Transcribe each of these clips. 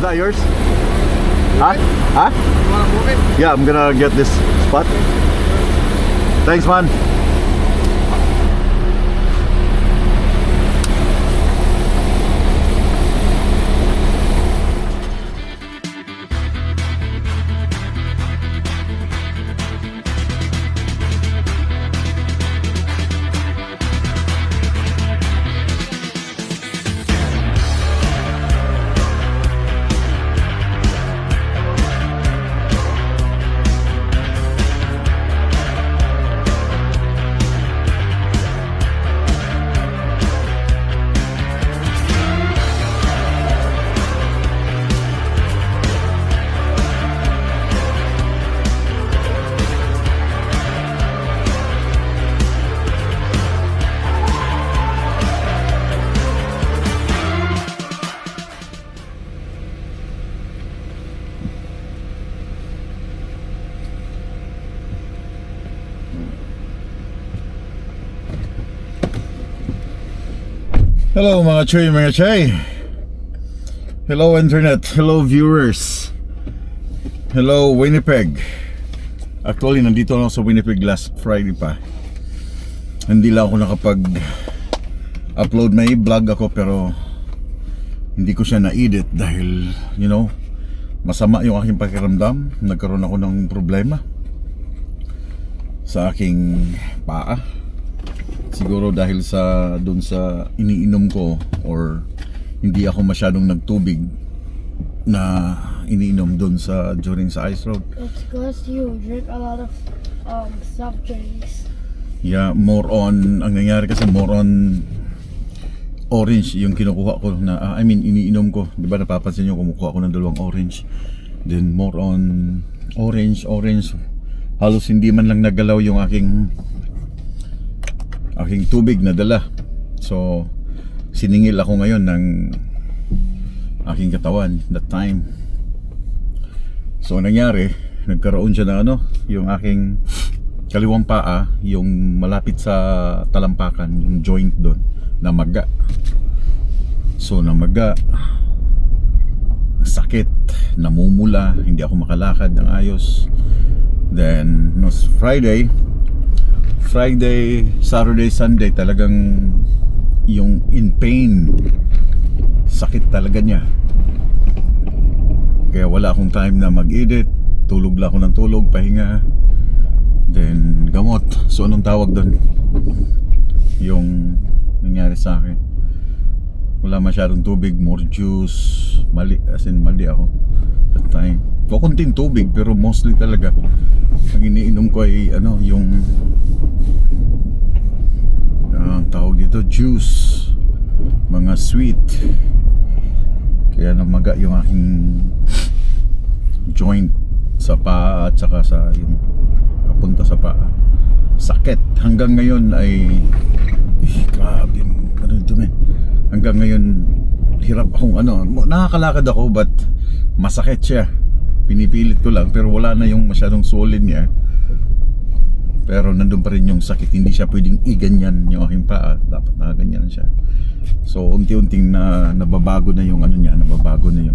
that yours? Huh? Huh? You wanna move it? Yeah, I'm gonna get this spot. Thanks, man. Hello mga chay. Hello internet, hello viewers. Hello Winnipeg. Actually nandito lang sa Winnipeg last Friday pa. Hindi lang ako nakapag-upload, may vlog ako pero hindi ko siya na-edit dahil masama yung aking pakiramdam. Nagkaroon ako ng problema sa aking paa. Siguro dahil dun sa iniinom ko or hindi ako masyadong nagtubig na iniinom dun during sa ice road. It's because you drink a lot of soft drinks. Yeah, more on, ang nangyari kasi more on orange yung kinukuha ko na, iniinom ko. Diba napapansin nyo, kumukuha ko ng 2 orange. Then more on orange. Halos hindi man lang nagalaw yung aking tubig na dala. So siningil ako ngayon ng aking katawan that time. So nangyari, nagkaroon siya na yung aking kaliwang paa, yung malapit sa talampakan, yung joint doon, namaga. So namaga, sakit, namumula, hindi ako makalakad ng ayos. Then no Friday, Saturday, Sunday talagang yung in pain, sakit talaga niya. Kaya wala akong time na mag-edit, tulog lang ako ng tulog, pahinga, then gamot. So anong tawag doon? Yung nangyari sa akin, wala masyadong tubig, more juice, mali ako that time. Kukunting tubig pero mostly talaga ang iniinom ko ay yung tawag dito, juice, mga sweet. Kaya namaga yung aking joint sa paa at saka sa yung papunta sa paa. Sakit hanggang ngayon ay grabe, hanggang ngayon hirap akong nakakalakad ako but masakit siya. Pinipilit ko lang pero wala na yung masyadong solid niya. Pero nandun pa rin yung sakit, hindi siya pwedeng iganyan yung aking paa, dapat nakaganyan siya. So unti-unting nababago na yung nababago na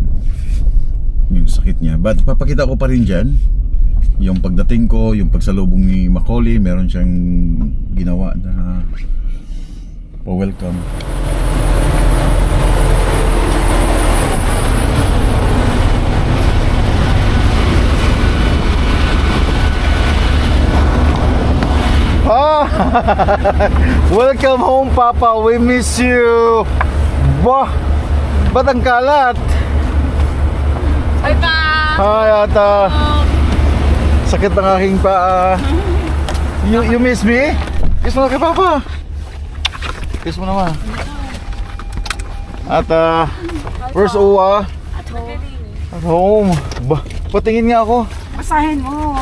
yung sakit niya. But papakita ko pa rin dyan yung pagdating ko, yung pagsalubong ni Macaulay, meron siyang ginawa na welcome. Welcome home, Papa. We miss you. Bah, ba't ang kalat? Hi, Pa! Hi, Ata. Sakit ng aking paa. You miss me? Kiss mo na kay Papa. Kiss mo naman. Ata, where's Uwa? At home. At home. Bah, patingin nga ako. Basahin mo.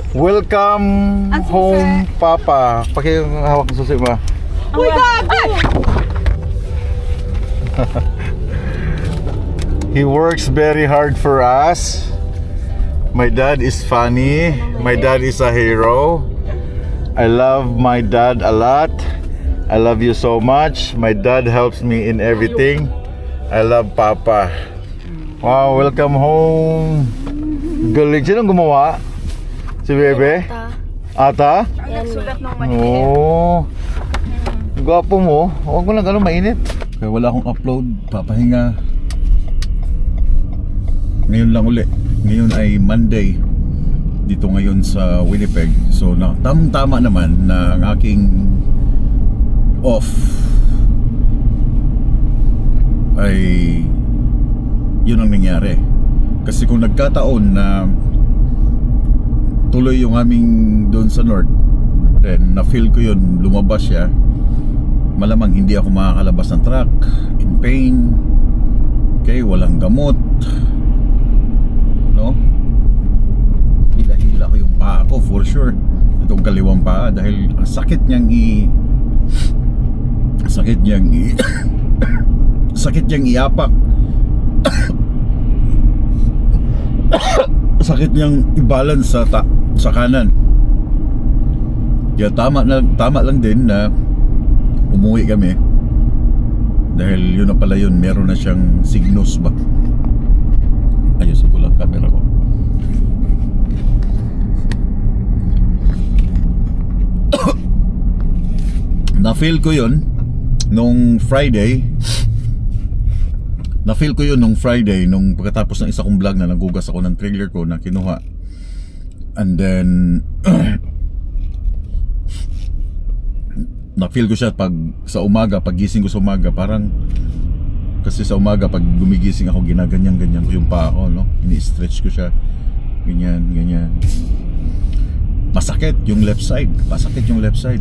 Welcome home, Papa. Pakihawak ng susi ba? Uy, gago! He works very hard for us. My dad is funny. My dad is a hero. I love my dad a lot. I love you so much. My dad helps me in everything. I love Papa. Wow, welcome home. Galing. Sinong gumawa? Si Bebe? Ata? Ang nagsulat ng maliliit. Oo. Gwapo mo. Huwag mo lang ganun mainit. Kaya wala akong upload. Papahinga. Ngayon lang uli. Ngayon ay Monday. Dito ngayon sa Winnipeg. So tamang-tama naman na ang aking off ay yun ang nangyari. Kasi kung nagkataon na tuloy yung aming doon sa north, then na-feel ko yun, lumabas siya, malamang hindi ako makakalabas ng truck, in pain, okay, walang gamot, no? Hila-hila ko yung paa ko for sure, itong kaliwang paa, dahil ang sakit niyang sakit niyang iapak. Sakit niyang i-balance sa kanan. Kaya tama lang din na umuwi kami. Dahil yun na pala yun, meron na siyang signos ba. Ayusin ko lang camera ko. Na-feel ko yun nung Friday. Na-feel ko yun nung Friday, nung pagkatapos ng isa kong vlog na nagugas ako ng trailer ko na kinuha. And then na-feel ko siya pag sa umaga, pag gising ko sa umaga, parang kasi sa umaga pag gumigising ako, ginaganyan-ganyan ko yung paa ko, no? Ini-stretch ko siya. Ganyan. Masakit yung left side.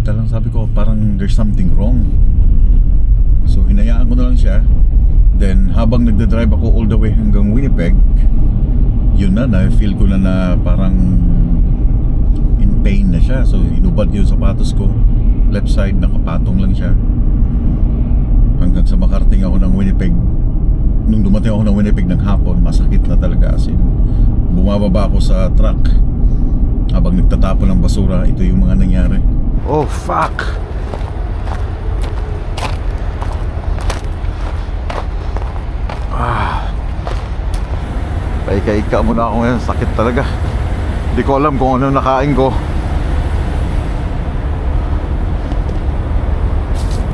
Talagang sabi ko, parang there's something wrong. So hinayaan ko na lang siya. Then habang nagda-drive ako all the way hanggang Winnipeg, yun na feel ko na parang in pain na siya. So inubad yung sapatos ko, left side, nakapatong lang siya. Hanggang sa makarating ako ng Winnipeg. Nung dumating ako ng Winnipeg ng hapon, masakit na talaga, as in, bumababa ako sa truck habang nagtatapon ng basura. Ito yung mga nangyari. Oh fuck! Paika-ika muna ako ngayon. Sakit talaga. Hindi ko alam kung ano nakain ko.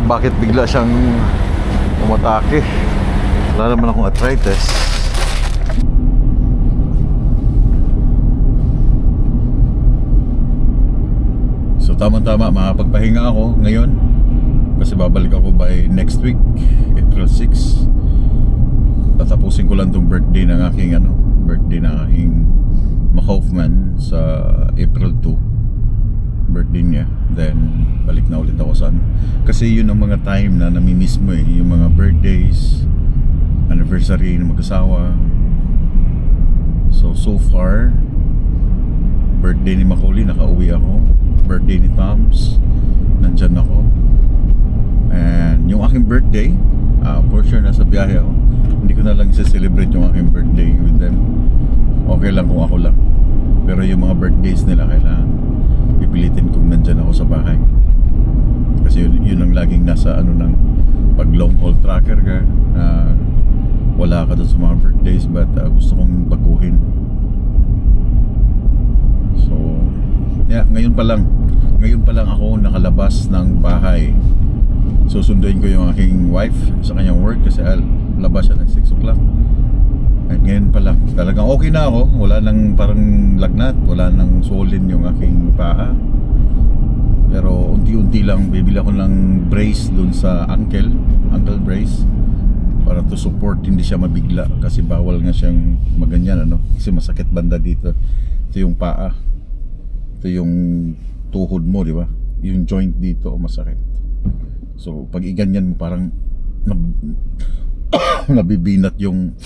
Bakit bigla siyang umatake? Wala naman akong arthritis. So tama-tama, makapagpahinga ako ngayon. Kasi babalik ako by next week, April 6. Tatapusin ko lang tong birthday ng aking Hoffman sa April 2, birthday niya. Then balik na ulit ako sa kasi yun ang mga time na namimiss mo yung mga birthdays, anniversary ng mag-asawa. So far, birthday ni Macaulay, nakauwi ako. Birthday ni Toms, nandyan ako. And yung aking birthday, for sure nasa biyahe ako. Hindi ko na lang celebrate yung aking birthday with them. Okay lang kung ako lang. Pero yung mga birthdays nila, kailangan pipilitin kung nandyan ako sa bahay. Kasi yun ang laging nasa ng pag long haul tracker ka, wala ka dun sa mga birthdays, but gusto kong baguhin. So yeah, ngayon pa lang ako nakalabas ng bahay. Susunduin ko yung aking wife sa kanyang work kasi labas siya ng 6 o'clock. At ngayon pa lang, talagang okay na ako. Wala nang parang lagnat, wala nang swollen yung aking paa. Pero unti-unti lang, bibili ako ng brace dun sa ankle brace, para to support, hindi siya mabigla. Kasi bawal nga siyang maganyan, kasi masakit banda dito. Ito yung paa, ito yung tuhod mo, di ba? Yung joint dito masakit. So pag iganyan mo, parang nabibinat yung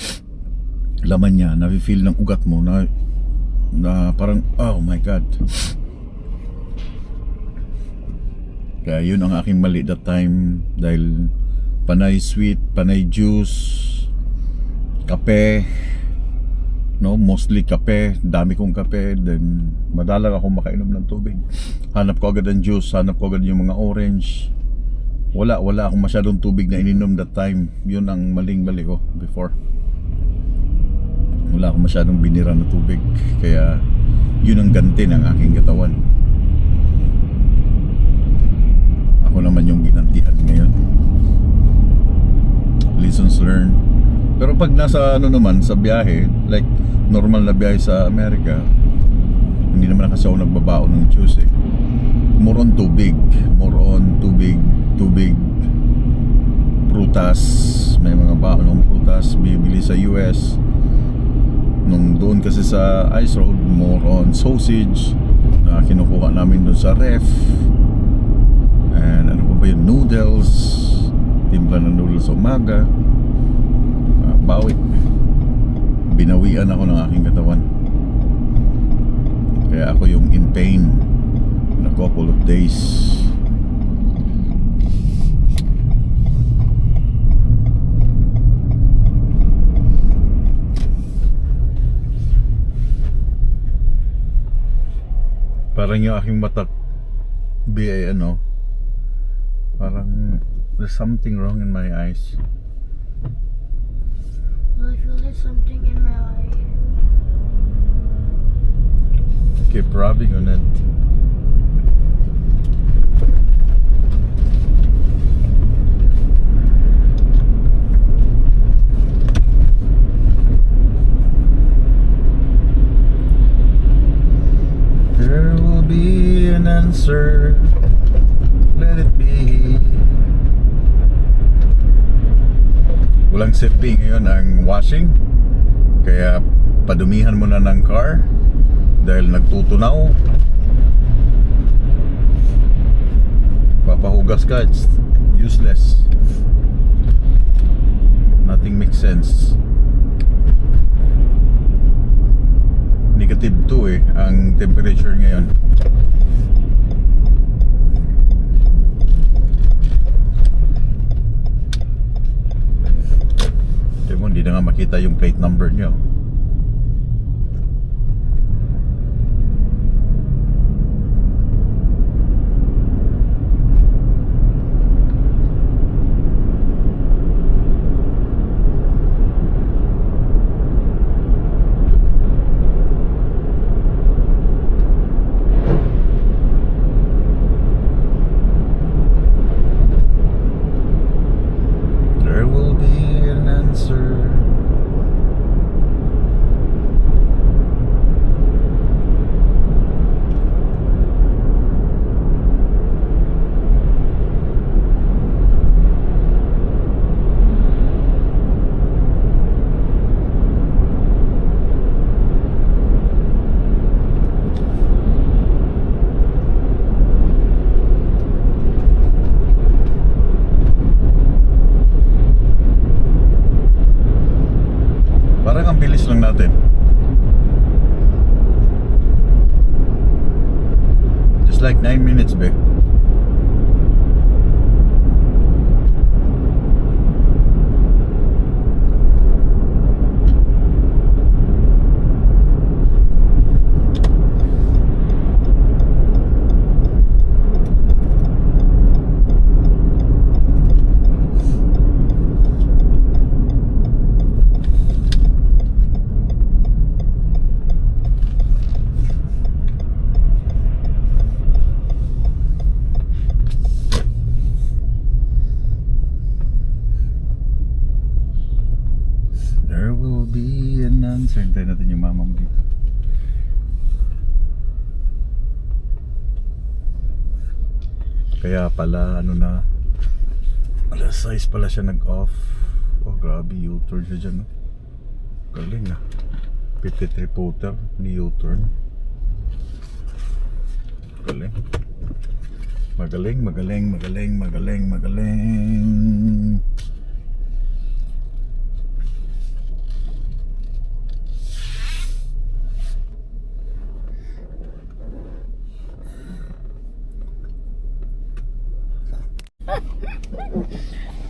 laman niya, nafe-feel ng ugat mo na parang oh my god. Kaya yun ang aking mali that time, dahil panay sweet, panay juice, kape, mostly kape, dami kong kape. Then madalang ako makainom ng tubig. Hanap ko agad ng juice, hanap ko agad yung mga orange. Wala akong masyadong tubig na ininom that time. Yun ang maling-mali ko before. Wala akong masyadong binira na tubig, kaya yun ang ganti ng aking katawan. Ako naman yung ginantihan ngayon. Lessons learned. Pero pag nasa ano naman, sa biyahe, like normal na biyahe sa Amerika, hindi naman kasi ako nagbabaon ng juice eh. More on tubig. Tubig, prutas, may mga baon ng prutas bibili sa US. Nung doon kasi sa Ice Road, more on sausage na kinukuha namin doon sa ref. And ano pa ba yun, noodles, timpla ng noodles sa umaga. Bawi, binawian ako ng aking katawan, kaya ako yung in pain na couple of days. Parang yung aking mata ay ano, parang there's something wrong in my eyes. Well, I feel there's something in my eye. Keep rubbing on it. There will be an answer. Let it be. Walang silbi ngayon ang washing, kaya padumihan mo na ng car dahil nagtutunaw. Papahugas ka, it's useless. Nothing makes sense. Negative 2 ang temperature ngayon. Hindi na nga makita yung plate number nyo. There will be an answer. Parang ang bilis lang natin. Just like 9 minutes, be. There will be an answer. Hintayin natin yung mama mo dito. Kaya pala ano na, alas 6 pala siya nag-off. Oh grabe, U-turn siya dyan, no? Galing ah. 53 footer ni U-turn. Galing. Magaling.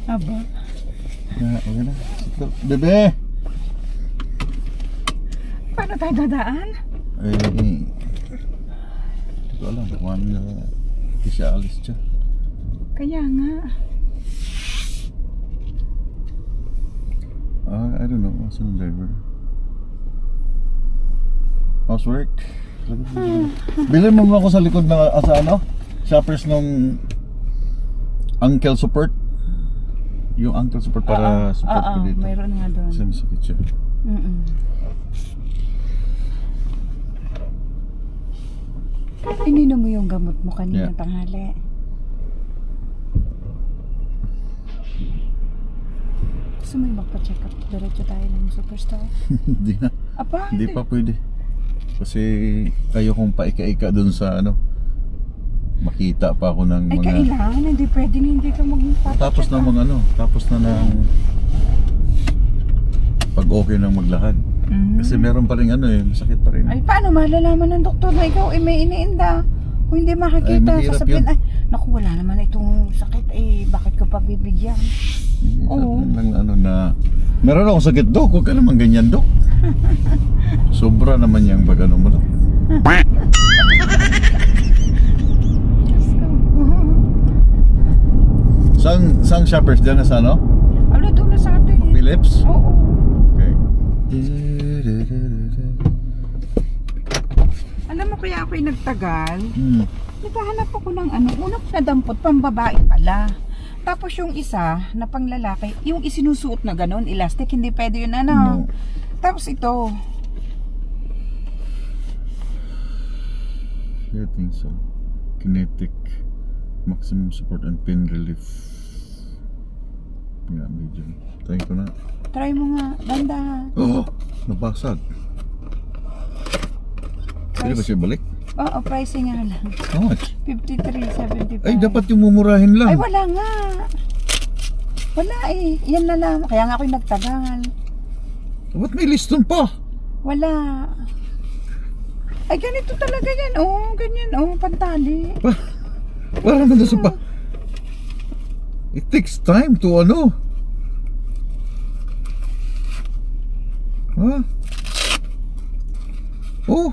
Aba. Okay na. Bebe! Paano tayo dadaan? Hindi ko alam kung ano na hindi siya alis siya. Kaya nga. I don't know. What's the driver? Housework. Bilhin mo muna ako sa likod ng sa ano? Shoppers nung ankle support. Yung ankle support para support ko dito. Mayroon nga doon. Kasi masakit siya. Ininom mo yung gamot mo kanina Yeah. tanghali. Gusto mo yung magpa-check up? Diretso tayo ng superstar. Hindi na. Apa? Hindi pa pwede. Kasi ayokong paika-ika dun sa ano. Makita pa ako ng Ay, mga... kailangan. Hindi pwedeng hindi ka magpa-check Tapos na mga ano. Tapos na ng... Pag okay nang maglakad. Kasi meron pa rin ano eh. Masakit pa rin. Ay, paano malalaman ng doktor na ikaw may iniinda? Kung hindi makakita, mahirap sasabihin, yun. ay, naku, wala naman itong sakit, eh, bakit ko pa bibigyan? Oo. Lang, ano na... Meron akong sakit, Dok. Huwag ka naman ganyan, Dok. Sobra naman yung pag ano mo, Dok. Sang shoppers dyan na sa ano? Ano doon na sa atin? Philips? Oo. Okay. Alam mo kaya ako'y nagtagal? Hmm. Naghahanap ako ng ano, unang nadampot, pambabae pala. Tapos yung isa, na panglalaki, yung isinusuot na ganon, elastic, hindi pwede yun ano. No. Tapos ito, I think so. Kinetic. Maximum support and pain relief. Yeah, medium. Try ko na. try mo nga, banda. Oh! Nabasag. Pwede ba siya balik? Oo, pricing nga lang. How much? 53.75. Ay, dapat yung mumurahin lang. Ay, wala nga. Wala eh. Yan na lang. Kaya nga ako'y nagtagal. Ba't may liston pa? Wala. Ay, ganito talaga yan. Oh, ganyan. Oh, pantali. Para naman sa pa. It takes time to ano. Ha? Oh.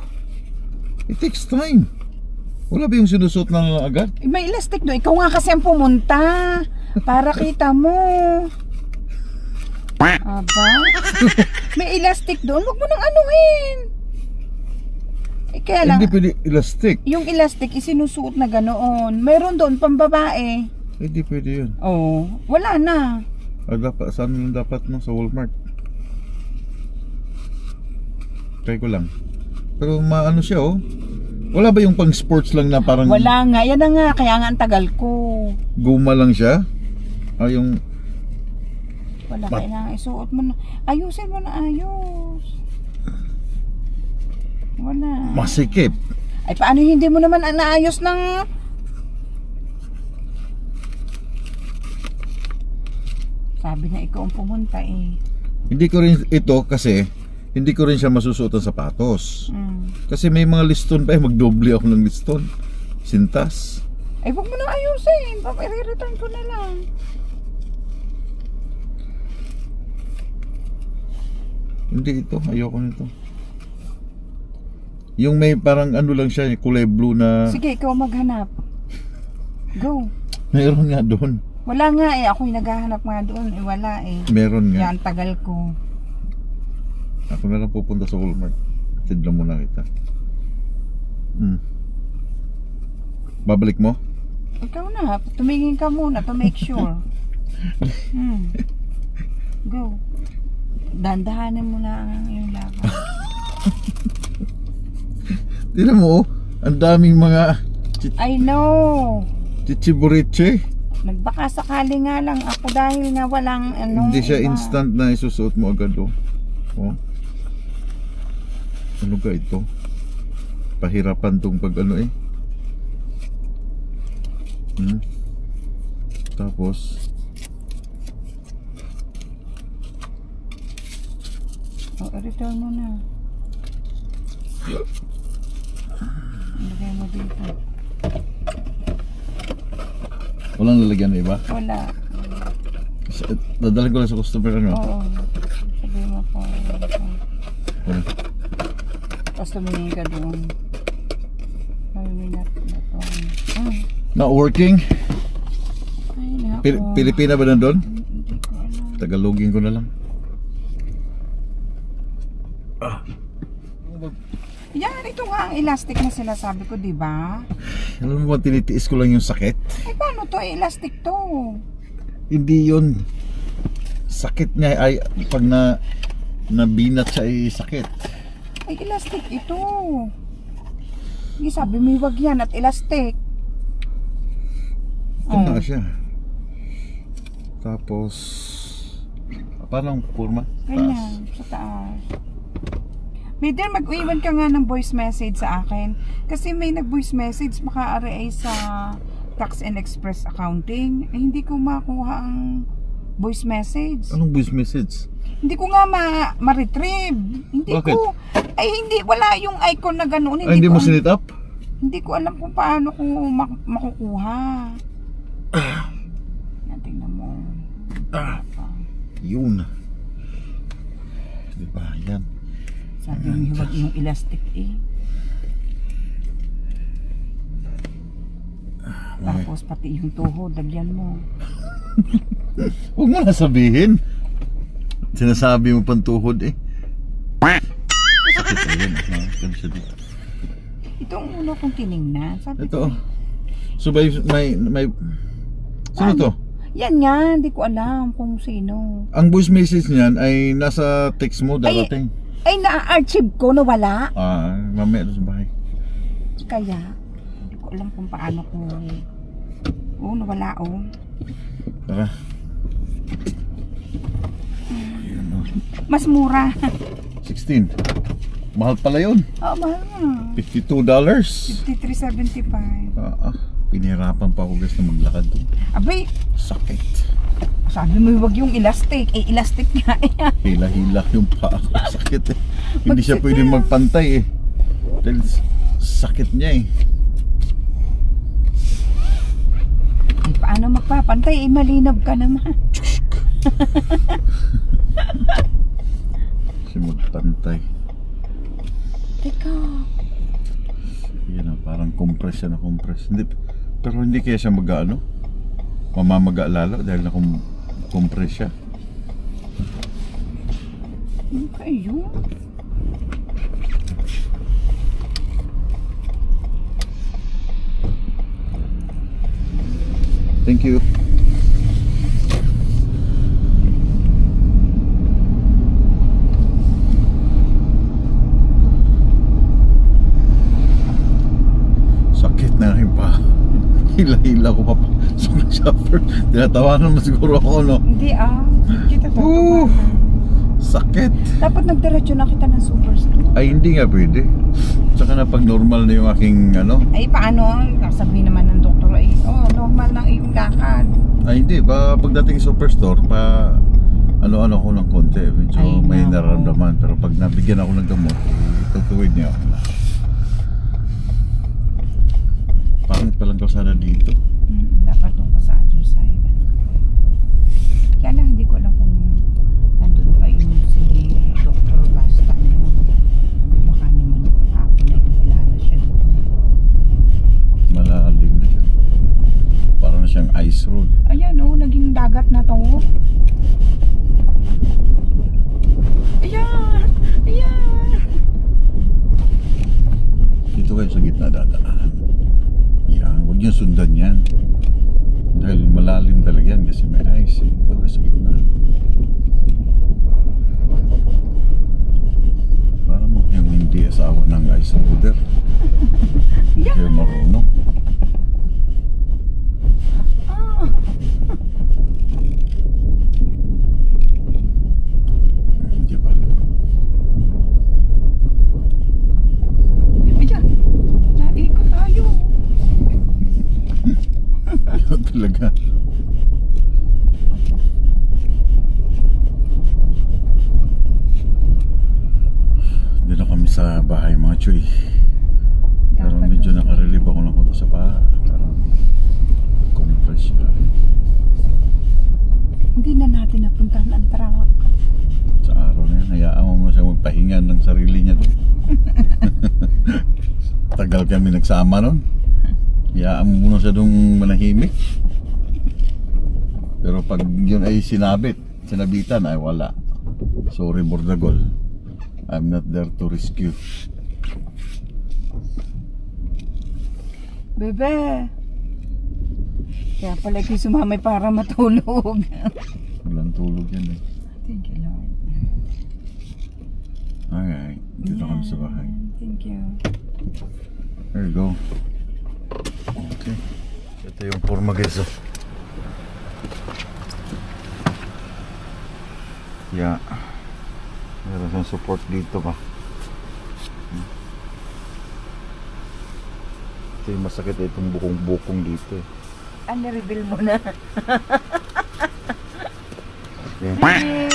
It takes time. Wala ba yung sinusot na lang agad? Eh, may elastic doon. Ikaw nga kasi ang pumunta. Para kita mo. Aba? May elastic doon. Huwag mo nang anuhin. Eh, kaya lang, Hindi pwede elastic. yung elastic isinusuot na ganoon. Meron doon pambabae. Hindi pwede yun. Oh, wala na. Dapat, saan lang dapat no? Sa Walmart. Try ko lang. Pero maano siya oh. Wala ba yung pang sports lang na parang Wala nga. Yan na nga. Kaya nga ang tagal ko. guma lang siya? Ah, yung Wala, kailangan isuot mo na. Ayusin mo na ayos. Wala. masikip. Ay, paano hindi mo naman naayos ng... Sabi na ikaw ang pumunta eh. Hindi ko rin ito kasi hindi ko rin siya masusuot ng sapatos. Kasi may mga liston pa eh. Magdoble ako ng liston. Sintas. Ay, huwag mo na ayusin. I-return ko na lang. Hindi ito. Ayoko nito. Yung may parang ano lang siya, kulay blue na... Sige, ikaw maghanap. Go. Meron nga doon. Wala nga eh. Ako'y naghahanap nga doon. Eh, wala eh. Meron nga. Yan, tagal ko. Ako na lang pupunta sa Walmart. Tidla muna kita. Babalik mo? Ikaw na. Tumingin ka muna to make sure. Go. Dandahanin mo na ang iyong laban. Tignan mo oh. Ang daming mga I know. chichiburiche. Nagbaka sakali nga lang ako dahil nga walang ano. Hindi siya iba. instant na isusuot mo agad oh. Oh. Ano ka ito? Pahirapan tong pag ano eh. Tapos return mo na. Lagay mo dito. walang lalagyan na iba. Wala. Dadalan ko lang sa customer ano. Oo. Sabihin mo po. Ano? Tapos tumingin ka doon. Pamiminat na to. Not working. Ay, nako. Pilipina ba nandun? Hindi ko alam. Tagalogin ko na lang. Yan, ito nga ang elastic na sinasabi ko, di ba? Alam mo ba, tinitiis ko lang yung sakit. Ay, paano to? Elastic to. Hindi yun. Sakit niya ay pag nabinat siya ay sakit. Ay, elastic ito. Hindi sabi mo wag yan at elastic. Ito na siya. Tapos, parang kurma. Ganyan, sa taas. Maiden, mag-iwan ka nga ng voice message sa akin. Kasi may nag-voice message maka-RA sa Tax and Express Accounting. Eh, hindi ko makuha ang voice message. Anong voice message? Hindi ko nga ma-retrieve. Hindi Bakit? ko. Ay, hindi. Wala yung icon na ganoon. Ay, hindi mo sinit up? Hindi ko alam kung paano ko makukuha. Yan, tingnan mo. Yun. Diba, yan. Sabi mo, huwag yung elastic eh. Tapos pati yung tuhod, lagyan mo. Huwag mo na sabihin. Sinasabi mo pang tuhod eh. Sakit na yun. Ganun siya dito. Ito ang una kong tinignan. Sabi Ito. ko, So may sino to? yan nga, hindi ko alam kung sino. Ang voice message niyan ay nasa text mo darating. Ay, na-archive ko, nawala. Mamaya doon sa bahay. Kaya, hindi ko alam kung paano ko. Oo, nawala oh. Tara. Ayan, oh. Mas mura. 16. Mahal pala yun. Oo, mahal nga. $52. 53.75. Pinahirapan pa ako guys na maglakad. Abay, Sakit. sabi mo wag yung elastic. Eh, elastic nga eh. Hila-hila yung paa ko. Sakit eh. Hindi siya Magsik pwedeng na. magpantay eh. Dahil sakit niya eh. Eh, paano magpapantay? Eh, malinab ka naman. Kasi magpantay. Teka. Yan o, parang compress siya na compress. Hindi, pero hindi kaya siya mag-ano? Mamamaga lalo dahil na compress siya. Ano kayo? Thank you. Sakit na rin pa. Hila-hila ko pa. Sobrang shopper. Tinatawanan mo siguro ako, no? Hindi kita Woo! tatawanan. Sakit. Dapat nagdiretso na kita ng superstore. Ay, hindi nga pwede. Tsaka na pag normal na yung aking, ano. Ay, paano? Sasabihin naman ng doktor, ay, normal lang iyong lakad. Ay, hindi. Pagdating sa superstore, ano-ano ko ng konti. Medyo Ay, may nako. nararamdaman. Pero pag nabigyan ako ng gamot, tutuwid niya ako. Pangit palang kalsada dito. Dapat doon pa sa other side. Kaya lang, hindi ko alam kung nandun pa yung si Dr. Basta na yun. Baka naman ako na yung kilala siya doon. Malalim na siya. Parang na siyang ice road. Ayan naging dagat na to. Ayan! Ayan! Dito kayo sa gitna dadaan. Yan, huwag niyo sundan yan. Dahil malalim talaga yan kasi may ice eh. Dito kayo sa gitna. Parang mo yung hindi asawa ng ice roader. Hindi kayo marunong. Di ba? Ayan! Naikot tayo! Yun talaga. Dito kami sa bahay mga chuy. Pero Dapat medyo doon. nakarelieve ako ng konti sa paa. Parang compress siya. Hindi na natin napuntahan ang truck. Sa araw na yan, hayaan mo muna siya magpahinga ng sarili niya. Tagal kami nagsama nun. Hayaan mo muna siya dong manahimik. Pero pag yun ay sinabitan ay wala. Sorry Bordagol, I'm not there to rescue. Bebe. Kaya pala kayo sumamay para matulog. Walang tulog yan eh. Thank you, Lord. Alright, dito kami sa bahay. Thank you. There you go. Okay. Ito yung forma guys. Oh. Yeah. Meron siyang support dito pa. Ito yung masakit itong bukong-bukong dito eh. Ah, nireveal mo na. Okay.